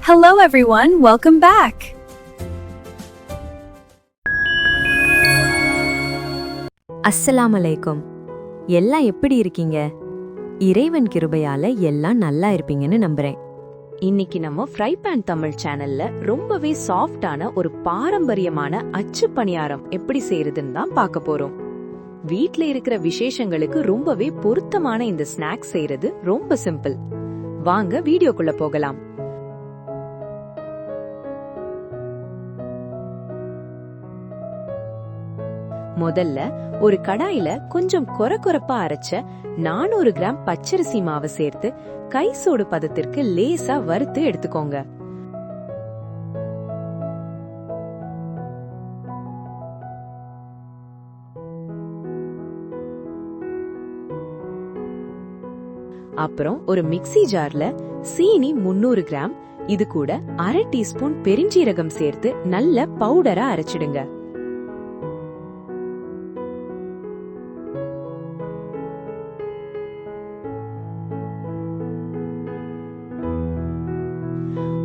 Hello everyone, welcome back. அஸ்ஸலாமு அலைக்கும். எல்லாம் எப்படி இருக்கீங்க? இறைவன் கிருபையால எல்லாம் நல்லா இருப்பீங்கன்னு நம்புறேன். இன்னைக்கு நம்ம ஃப்ரை பேன் தமிழ் சேனல்ல ரொம்பவே சாஃப்டான ஒரு பாரம்பரியமான அச்சு பணியாரம் எப்படி செய்யறதுன்னு தான் பார்க்க போறோம். வீட்ல இருக்கிற விசேஷங்களுக்கு ரொம்பவே பொருத்தமான இந்த ஸ்நாக்ஸ் செய்யறது ரொம்ப சிம்பிள். வாங்க வீடியோக்குள்ள போகலாம். முதல்ல ஒரு கடாயில கொஞ்சம் கொரகொரப்பா அரைச்ச 400 கிராம் பச்சரிசி மாவு சேர்த்து கை சூடு பதத்திற்கு லேசா வறுத்து எடுத்துக்கோங்க. அப்புறம் ஒரு மிக்ஸி ஜார்ல சீனி 300 கிராம், இது கூட 1/2 டீஸ்பூன் பெருஞ்சீரகம் சேர்த்து நல்ல பவுடரா அரைச்சிடுங்க.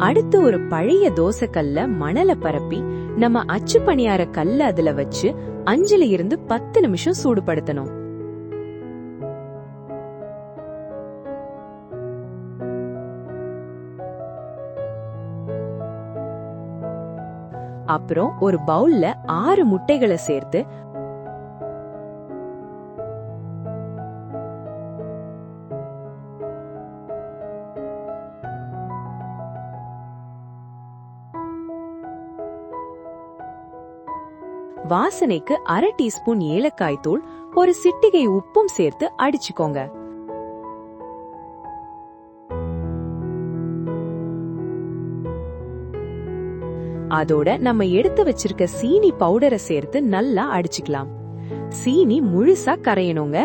அடுத்து ஒரு பழைய தோசைக்கல்ல மணலை பரப்பி நம்ம அச்சு பணியார கல்ல அதுல வச்சு 5 இருந்து 10 நிமிஷம் சூடுபடுத்தணும். அப்புறம் ஒரு பவுல்ல 6 முட்டைகளை சேர்த்து வாசனைக்கு 1/2 டீஸ்பூன் ஏலக்காய் தூள், ஒரு சிட்டிகை உப்பும் சேர்த்து அடிச்சுக்கோங்க. அதோட நம்ம எடுத்து வச்சிருக்க சீனி பவுடரை சேர்த்து நல்லா அடிச்சுக்கலாம். சீனி முழுசா கரையணுங்க.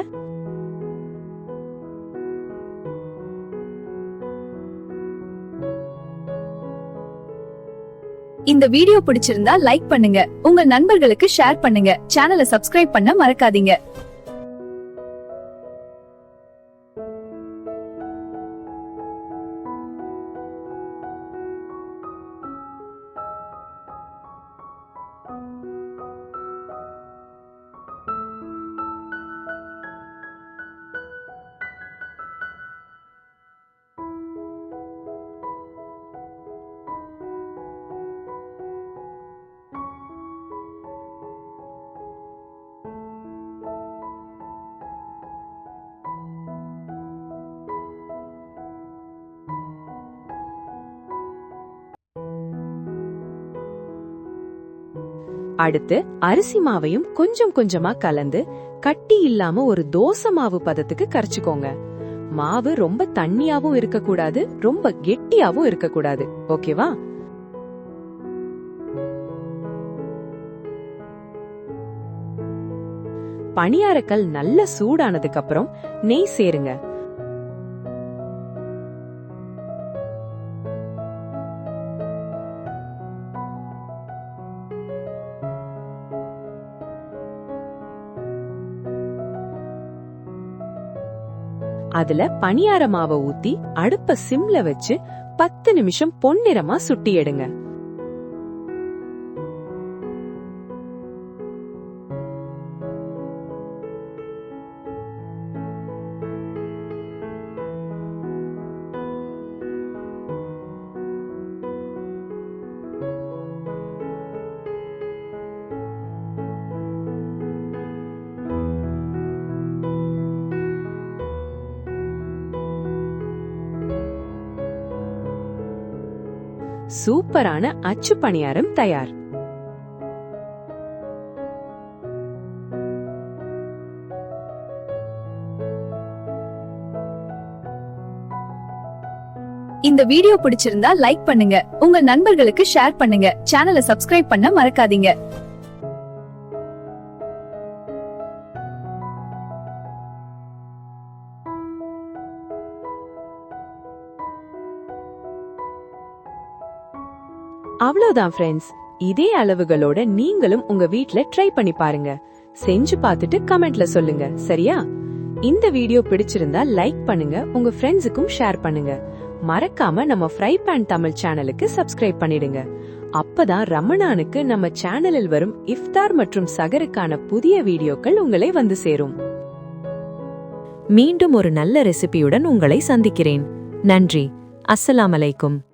இந்த வீடியோ பிடிச்சிருந்தா லைக் பண்ணுங்க, உங்க நண்பர்களுக்கு ஷேர் பண்ணுங்க, சேனலை சப்ஸ்கிரைப் பண்ண மறக்காதீங்க. அடுத்து அரிசி மாவையும் கொஞ்சம் கொஞ்சமா கலந்து கட்டி இல்லாம ஒரு தோசை மாவு பதத்துக்கு கரைச்சுக்கோங்க. மாவு ரொம்ப தண்ணியாவும் இருக்கக்கூடாது, ரொம்ப கெட்டியாவும் இருக்கக்கூடாது. ஓகேவா? பணியாரக்கல் நல்ல சூடானதுக்கு அப்புறம் நெய் சேருங்க. அதுல பணியார மாவை ஊத்தி அடுப்ப சிம்ல வச்சு 10 நிமிஷம் பொன்னிறமா சுட்டி எடுங்க. சூப்பரான அச்சு பணியாரம் தயார். இந்த வீடியோ பிடிச்சிருந்தா லைக் பண்ணுங்க, உங்க நண்பர்களுக்கு ஷேர் பண்ணுங்க, சேனலை சப்ஸ்கிரைப் பண்ண மறக்காதீங்க. அவ்வளவுதான் ஃப்ரெண்ட்ஸ். இதே அளவுகளோட நீங்களும் உங்க வீட்ல ட்ரை பண்ணி பாருங்க. செஞ்சு பார்த்துட்டு கமெண்ட்ல சொல்லுங்க. சரியா? இந்த வீடியோ பிடிச்சிருந்தா லைக் பண்ணுங்க, உங்க ஃப்ரெண்ட்ஸுக்கும் ஷேர் பண்ணுங்க. மறக்காம நம்ம ஃப்ரை பேன் தமிழ் சேனலுக்கு சப்ஸ்கிரைப் பண்ணிடுங்க. அப்பதான் ரமணானுக்கு நம்ம சேனலில் வரும் இஃப்தார் மற்றும் சகருக்கான புதிய வீடியோக்கள் உங்களை வந்து சேரும். மீண்டும் ஒரு நல்ல ரெசிபியுடன் உங்களை சந்திக்கிறேன். நன்றி. அஸ்ஸலாமு அலைக்கும்.